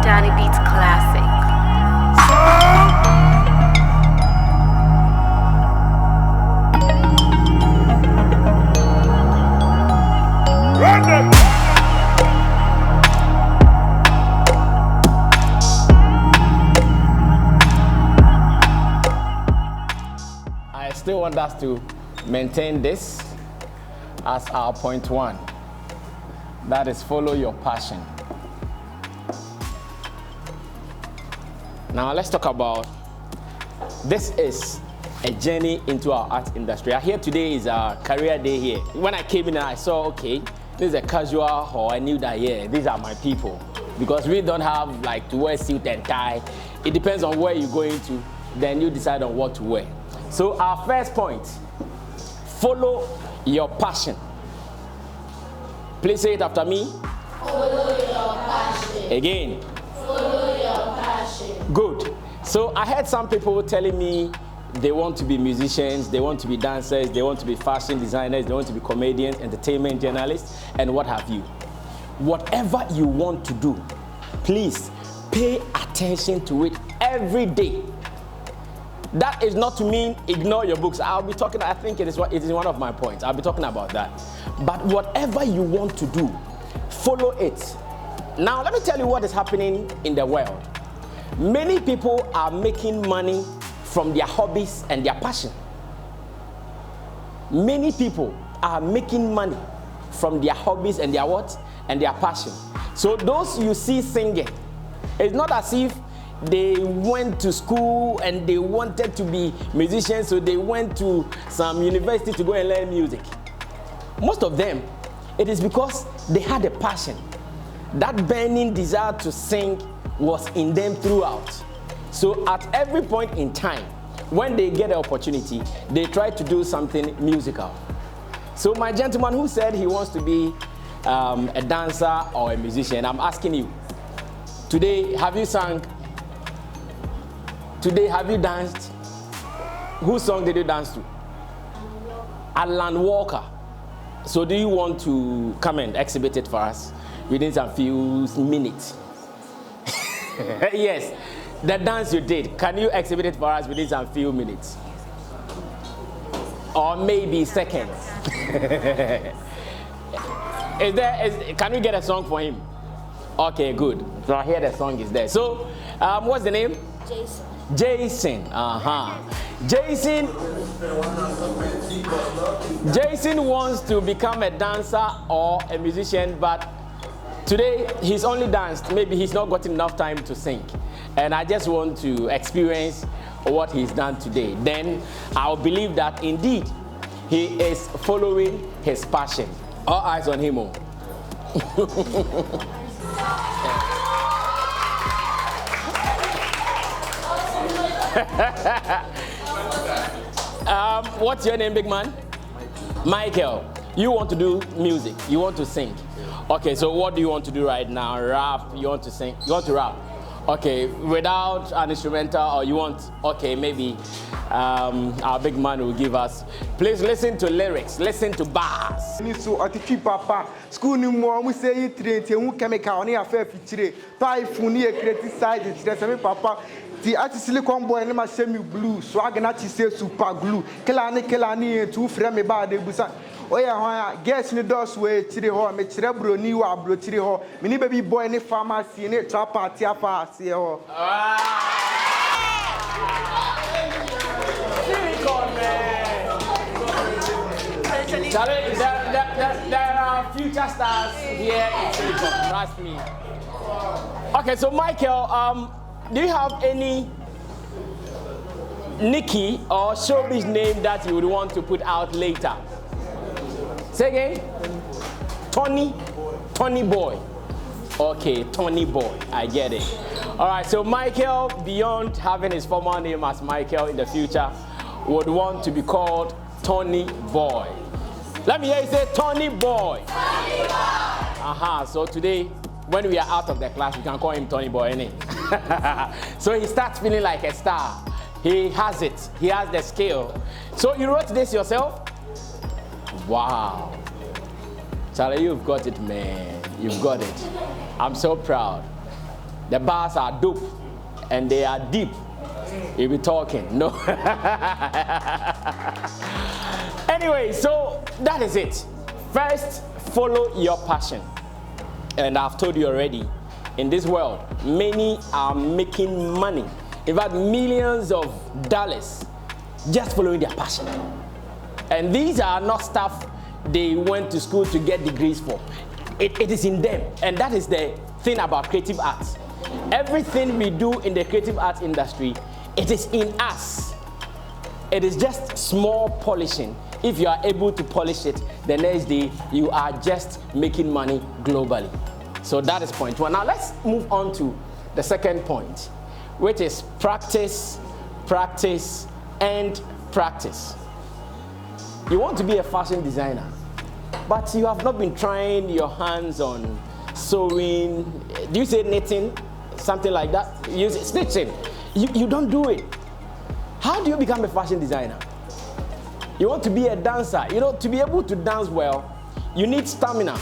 Danny Beats Classic. I still want us to maintain this as our point one. That is follow your passion. Now let's talk about, this is a journey into our art industry. Here today is our career day here. When I came in and I saw, okay, this is a casual hall, I knew that, yeah, these are my people. Because we don't have like to wear suit and tie. It depends on where you're going to, then you decide on what to wear. So our first point, follow your passion. Please say it after me. Follow your passion. Again. Follow your passion. Good. So I heard some people telling me they want to be musicians, they want to be dancers, they want to be fashion designers, they want to be comedians, entertainment journalists, and what have you. Whatever you want to do, please pay attention to it every day. That is not to mean ignore your books. I'll be talking, I think it is one of my points. I'll be talking about that. But whatever you want to do, follow it. Now, let me tell you what is happening in the world. Many people are making money from their hobbies and their passion. Many people are making money from their hobbies and their what? And their passion. So those you see singing, it's not as if they went to school and they wanted to be musicians, so they went to some university to go and learn music. Most of them, it is because they had a passion. That burning desire to sing was in them throughout. So at every point in time, when they get the opportunity, they try to do something musical. So my gentleman who said he wants to be a dancer or a musician, I'm asking you, today, have you sung? Today, have you danced? Whose song did you dance to? Alan Walker. So do you want to come and exhibit it for us within some few minutes? Yes, the dance you did. Can you exhibit it for us within some few minutes? Or maybe seconds? Can we get a song for him? Okay, good. So I hear the song is there. So, what's the name? Jason. Jason, Jason wants to become a dancer or a musician, but today he's only danced. Maybe he's not gotten enough time to sing. And I just want to experience what he's done today. Then I'll believe that indeed he is following his passion. All eyes on him. What's your name, big man? Michael. You want to do music. You want to sing. Okay, so what do you want to do right now? Rap. You want to sing? You want to rap? Okay, without an instrumental, or you want? Okay, maybe our big man will give us. Please listen to lyrics. Listen to bars. So papa school ni mo mu say train ti hu chemical ni afa fitire to iphone ni create side ti Sammy papa ti ati silicon boy ni ma semi blue swag na ti say super glue kila ni tu frame me ba de busa oya hwan guess ni dos we tire ho me tire bro ni wa bro tire ho me ni baby boy ni pharmacy ni trap party afa ase ho Silicon man. Charlie, there are future stars here in Silicon, trust me. Okay, so Michael, do you have any Nicky or showbiz name that you would want to put out later? Say again? Tony Boy. Okay, Tony Boy, I get it. All right, so Michael, beyond having his former name as Michael in the future, would want to be called Tony Boy. Let me hear you say Tony Boy. Tony Boy. So today, when we are out of the class, we can call him Tony Boy, innit? So he starts feeling like a star. He has it. He has the skill. So you wrote this yourself? Wow. Charlie, you've got it, man. You've got it. I'm so proud. The bars are dope and they are deep. You'll be talking. No. Anyway, so that is it. First, follow your passion. And I've told you already, in this world, many are making money. In fact, millions of dollars just following their passion. And these are not stuff they went to school to get degrees for. It is in them. And that is the thing about creative arts. Everything we do in the creative arts industry, it is in us. It is just small polishing. If you are able to polish it, the next day you are just making money globally. So that is point one. Now let's move on to the second point, which is practice, practice, and practice. You want to be a fashion designer, but you have not been trying your hands on sewing. Do you say knitting? Something like that? You say stitching. You don't do it. How do you become a fashion designer? You want to be a dancer. You know, to be able to dance well, you need stamina.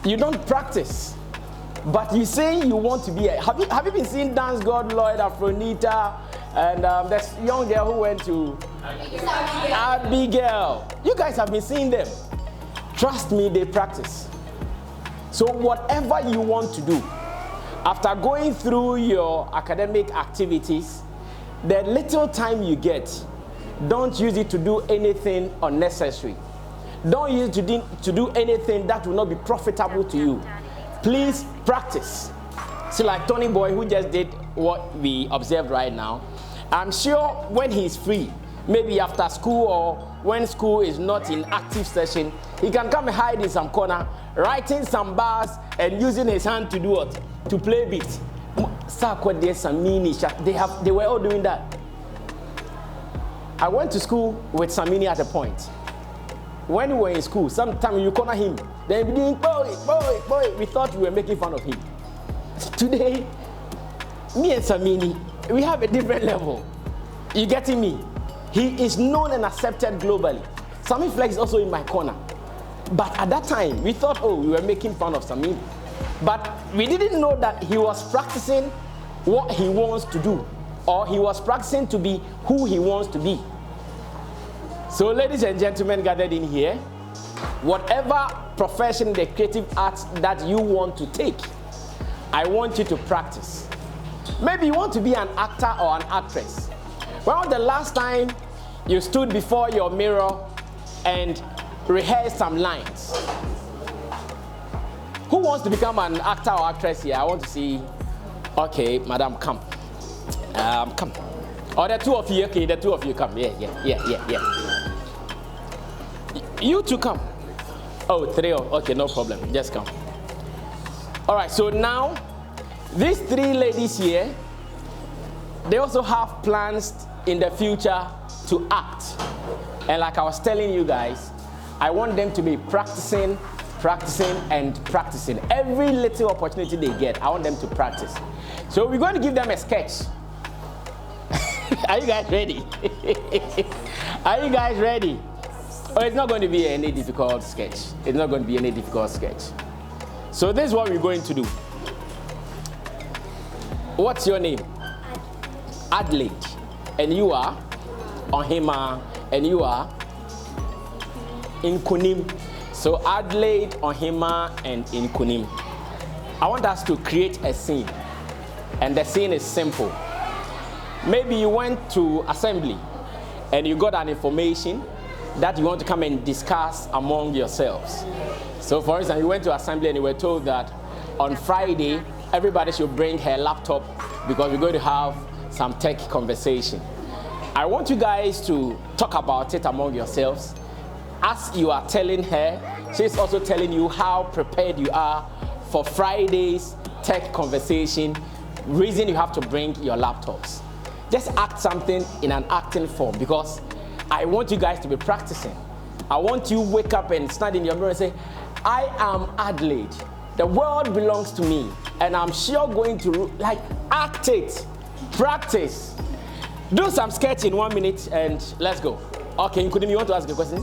You don't practice. But you say you want to be a... Have you been seeing Dance God, Lloyd, Afronita, and this young girl who went to... Abigail. You guys have been seeing them. Trust me, they practice. So whatever you want to do, after going through your academic activities, the little time you get, don't use it to do anything unnecessary. Don't use it to do anything that will not be profitable to you. Please practice. See, like Tony Boy, who just did what we observed right now, I'm sure when he's free, maybe after school or when school is not in active session, he can come and hide in some corner, writing some bars and using his hand to do what? To play beats. Sarkodie, Sammy, Shatta, they were all doing that. I went to school with Sammy at a point. When we were in school, sometimes you corner him, then we didn't, boy, we thought we were making fun of him. Today, me and Sammy, we have a different level. You getting me? He is known and accepted globally. Sammy Flex is also in my corner. But at that time, we thought, oh, we were making fun of Sammy. But we didn't know that he was practicing what he wants to do, or he was practicing to be who he wants to be. So ladies and gentlemen gathered in here, whatever profession, the creative arts that you want to take, I want you to practice. Maybe you want to be an actor or an actress. When was the last time you stood before your mirror and rehearsed some lines? Who wants to become an actor or actress here? I want to see. Okay, madam, come. Come. Oh, the two of you, okay, the two of you come. Yeah. You two come. Oh, three. Okay, no problem. Just come. All right, so now, these three ladies here, they also have plans in the future to act. And like I was telling you guys, I want them to be practicing. Every little opportunity they get, I want them to practice. So we're going to give them a sketch. Are you guys ready? Are you guys ready? Oh, it's not going to be any difficult sketch. It's not going to be any difficult sketch. So this is what we're going to do. What's your name? Adelaide. And you are? Ohima. And you are? Nkunim. So Adelaide, Ohima, and Nkunim. I want us to create a scene. And the scene is simple. Maybe you went to assembly and you got an information that you want to come and discuss among yourselves. So for instance, you went to assembly and you were told that on Friday, everybody should bring her laptop because we're going to have some tech conversation. I want you guys to talk about it among yourselves. As you are telling her, she's also telling you how prepared you are for Friday's tech conversation. Reason you have to bring your laptops. Just act something in an acting form because I want you guys to be practicing. I want you to wake up and stand in your mirror and say, I am Adelaide. The world belongs to me. And I'm sure going to, act it. Practice. Do some sketch in 1 minute and let's go. Okay, Nkudim, you want to ask a question?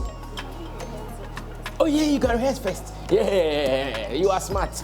Oh yeah, you can rehearse first. Yeah, you are smart.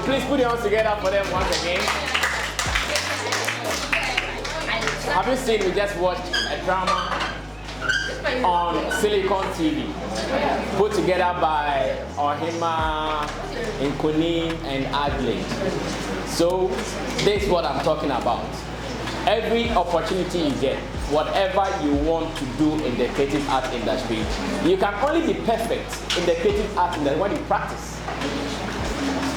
Please put your hands together for them once again. Have you seen, we just watched a drama on Silicon TV, put together by Ohima, Nkuni, and Adelaide. So this is what I'm talking about. Every opportunity you get, whatever you want to do in the creative art industry, you can only be perfect in the creative art industry when you practice.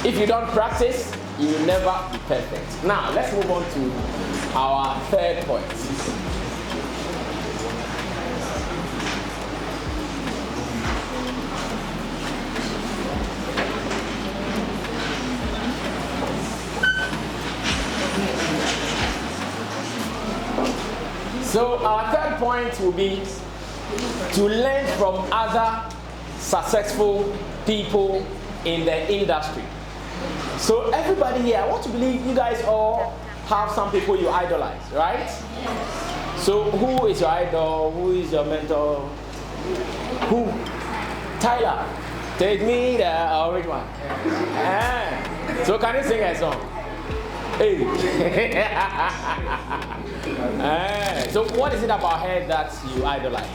If you don't practice, you will never be perfect. Now, let's move on to our third point. So our third point will be to learn from other successful people in the industry. So everybody here, I want to believe you guys all have some people you idolize, right? So who is your idol? Who is your mentor? Who? Tyler. Take me there. Which one? So can you sing a song? Hey. So what is it about her that you idolize?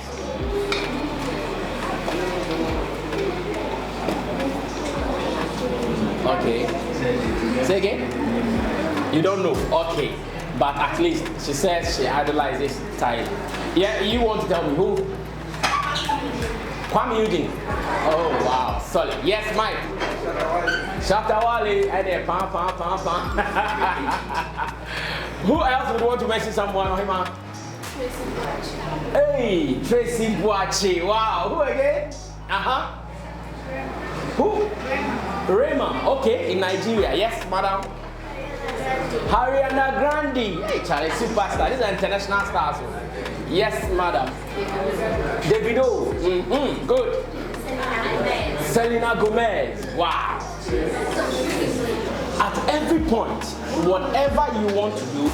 Okay. Say again? You don't know. Okay. But at least she says she idolizes Tyler. Yeah, you want to tell me who? Kwame Eugene. Oh wow, solid. Yes, Mike. Shatta Wale and then pam. Who else would want to mention someone? Hey, Tracy Buari. Wow. Who again? Who? Rema. Okay, in Nigeria. Yes, madam. Ariana Grande. Hey, Charlie, superstar. These are international stars. Yes, madam. Davido. Good. Selena Gomez. Wow. At every point, whatever you want to do,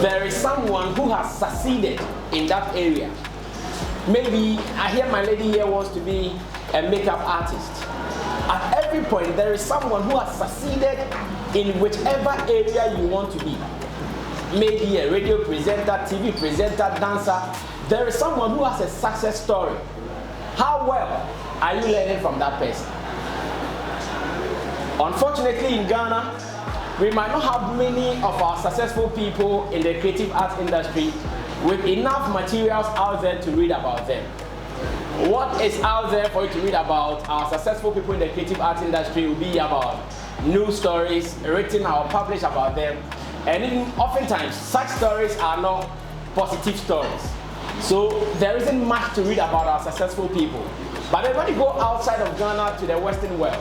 there is someone who has succeeded in that area. Maybe I hear my lady here wants to be a makeup artist. At every point, there is someone who has succeeded in whichever area you want to be. Maybe a radio presenter, TV presenter, dancer. There is someone who has a success story. How well are you learning from that person? Unfortunately, in Ghana, we might not have many of our successful people in the creative arts industry with enough materials out there to read about them. What is out there for you to read about our successful people in the creative arts industry will be about news stories written or published about them. And even oftentimes, such stories are not positive stories. So there isn't much to read about our successful people. But then when you go outside of Ghana to the Western world,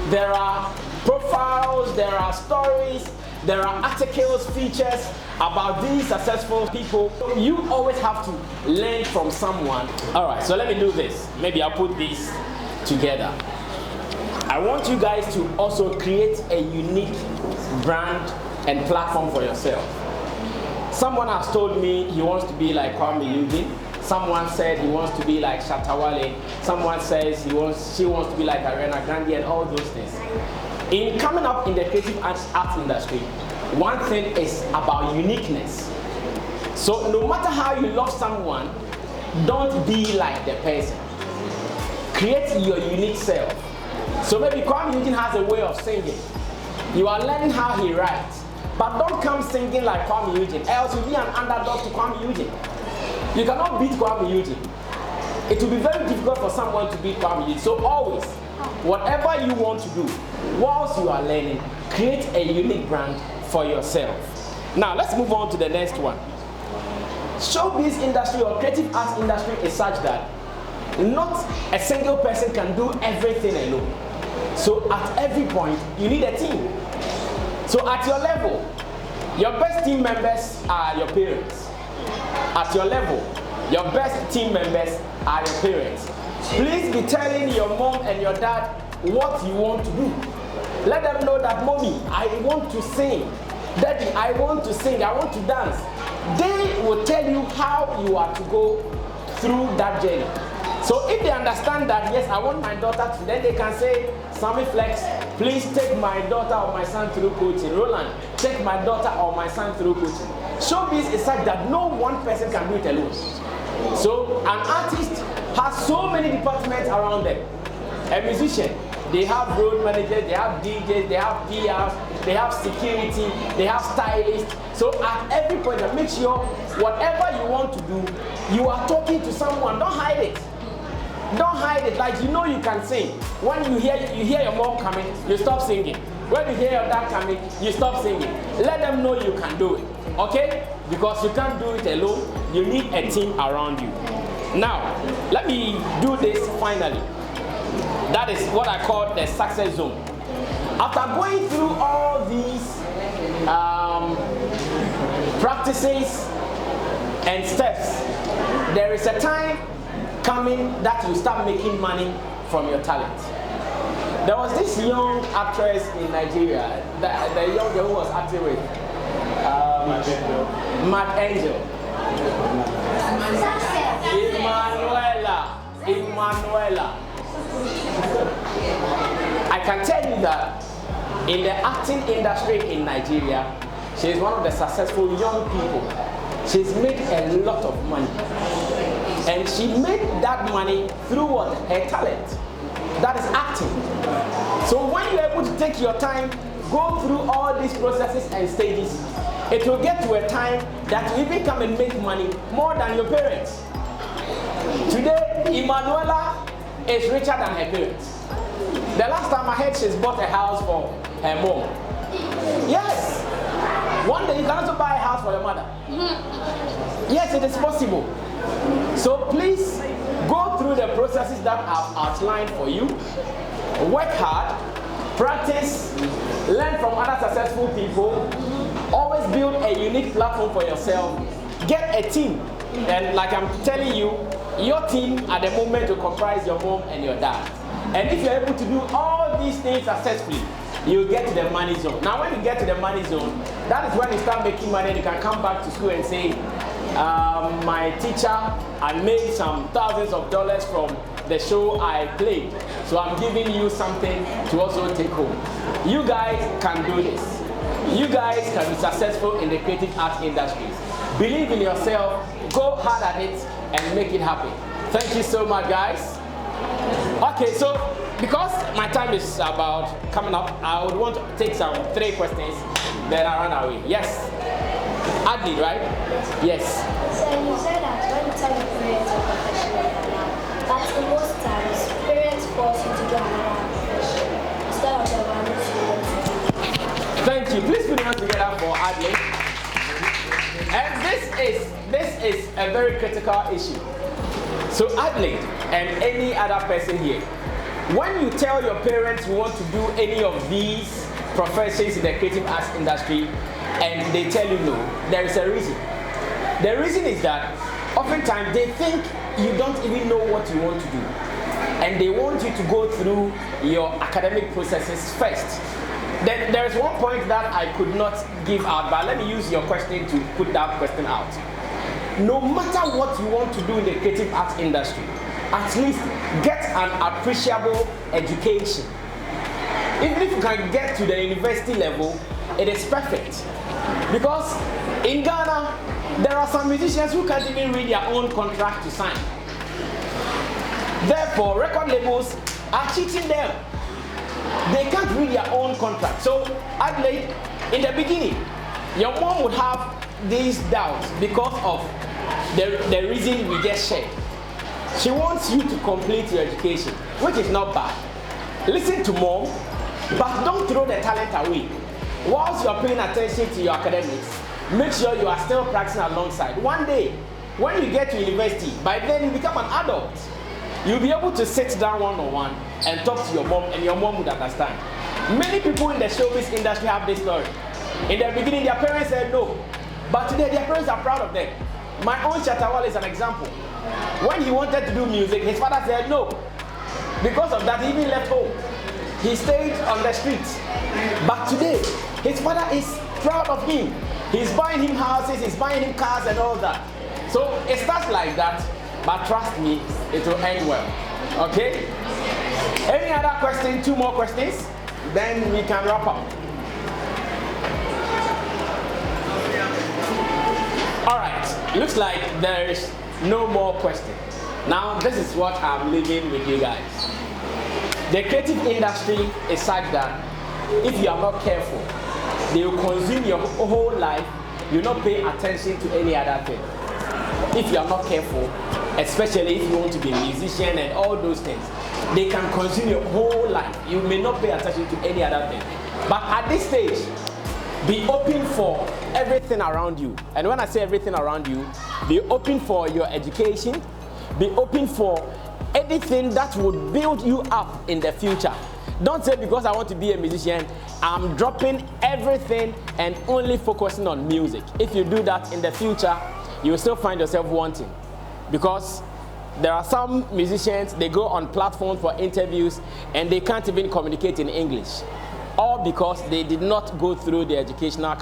there are profiles, there are stories, there are articles, features about these successful people. You always have to learn from someone. All right, so let me do this. Maybe I'll put these together. I want you guys to also create a unique brand and platform for yourself. Someone has told me he wants to be like Kwame Eugene. Someone said he wants to be like Shatta Wale. Someone says she wants to be like Ariana Grande and all those things. In coming up in the creative arts industry, one thing is about uniqueness. So no matter how you love someone, don't be like the person. Create your unique self. So maybe Kwame Eugene has a way of singing. You are learning how he writes. But don't come singing like Kwame Eugene, else you'll be an underdog to Kwame Eugene. You cannot beat Kwame Eugene. It will be very difficult for someone to beat Kwame Eugene. So always, whatever you want to do, whilst you are learning, create a unique brand for yourself. Now, let's move on to the next one. Showbiz industry or creative arts industry is such that not a single person can do everything alone. So at every point, you need a team. So at your level, your best team members are your parents. At your level, your best team members are your parents. Please be telling your mom and your dad what you want to do. Let them know that, mommy, I want to sing. Daddy, I want to sing, I want to dance. They will tell you how you are to go through that journey. So if they understand understand that, yes, I want my daughter to, then they can say, Sammy Flex, please take my daughter or my son through coaching. Roland, take my daughter or my son through coaching. Showbiz is such that no one person can do it alone. So an artist has so many departments around them. A musician, they have road managers, they have DJs, they have PRs, they have security, they have stylists. So at every point, make sure whatever you want to do, you are talking to someone. Don't hide it. Don't hide it. Like you know you can sing. When you hear your mom coming, you stop singing. When you hear your dad coming, you stop singing. Let them know you can do it. Okay? Because you can't do it alone. You need a team around you. Now, let me do this finally. That is what I call the success zone. After going through all these practices and steps, there is a time coming that you start making money from your talent. There was this young actress in Nigeria, the young girl who was acting with Mad Angel. Emanuela. I can tell you that in the acting industry in Nigeria, she is one of the successful young people. She's made a lot of money. And she made that money through what? Her talent. That is acting. So when you're able to take your time, go through all these processes and stages, it will get to a time that you even come and make money more than your parents. Today, Emanuela is richer than her parents. The last time I heard she's bought a house for her mom. Yes. One day you can also buy a house for your mother. Yes, it is possible. So please go through the processes that I've outlined for you. Work hard, practice, learn from other successful people. Always build a unique platform for yourself. Get a team. And like I'm telling you, your team at the moment will comprise your mom and your dad. And if you're able to do all these things successfully, you'll get to the money zone. Now when you get to the money zone, that is when you start making money and you can come back to school and say, my teacher, I made some thousands of dollars from the show I played. So I'm giving you something to also take home. You guys can do this. You guys can be successful in the creative arts industry. Believe in yourself, go hard at it, and make it happen. Thank you so much, guys. Okay, so because my time is about coming up, I would want to take some 3 questions, then I run away. Yes? Adley, right? Yes. So you said that when you tell your parents your profession, but in most times, parents force you to do another profession instead of the one you want to do. Thank you. Please put your hands together for Adley. And this is a very critical issue. So Adley and any other person here, when you tell your parents you want to do any of these professions in the creative arts industry and they tell you no, there is a reason. The reason is that oftentimes they think you don't even know what you want to do. And they want you to go through your academic processes first. Then there is one point that I could not give out, but let me use your question to put that question out. No matter what you want to do in the creative arts industry, at least get an appreciable education. Even if you can get to the university level, it is perfect. Because in Ghana, there are some musicians who can't even read their own contract to sign. Therefore, record labels are cheating them. They can't read their own contract. So, Adelaide, in the beginning, your mom would have these doubts because of the reason we just shared. She wants you to complete your education, which is not bad. Listen to mom, but don't throw the talent away. Whilst you are paying attention to your academics, make sure you are still practicing alongside. One day, when you get to university, by then you become an adult. You'll be able to sit down one-on-one and talk to your mom, and your mom would understand. Many people in the showbiz industry have this story. In the beginning, their parents said no, but today their parents are proud of them. My own Shatta is an example. When he wanted to do music, his father said no. Because of that, he even left home. He stayed on the streets. But today, his father is proud of him. He's buying him houses, he's buying him cars and all that. So it starts like that, but trust me, it will end well. Okay? Any other question? 2 more questions? Then we can wrap up. All right. Looks like there is no more question. Now, this is what I'm leaving with you guys. The creative industry is such that if you are not careful, they will consume your whole life. You will not pay attention to any other thing. If you are not careful, especially if you want to be a musician and all those things, they can consume your whole life. You may not pay attention to any other thing. But at this stage, be open for everything around you. And when I say everything around you, be open for your education. Be open for anything that would build you up in the future. Don't say because I want to be a musician, I'm dropping everything and only focusing on music. If you do that in the future, you will still find yourself wanting. Because there are some musicians, they go on platforms for interviews and they can't even communicate in English. All because they did not go through the educational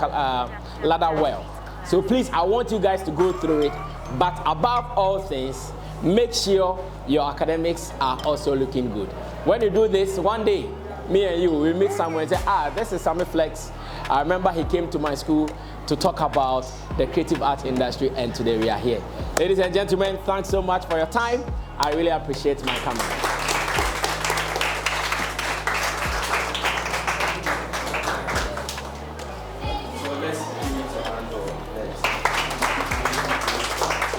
ladder well. So please, I want you guys to go through it. But above all things, make sure your academics are also looking good. When you do this, one day, me and you will meet someone and say, this is Sammy Flex. I remember he came to my school to talk about the creative art industry, and today we are here. Ladies and gentlemen, thanks so much for your time. I really appreciate my coming. So let's give it a hand or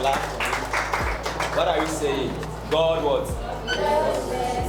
let's. What are you saying? God what?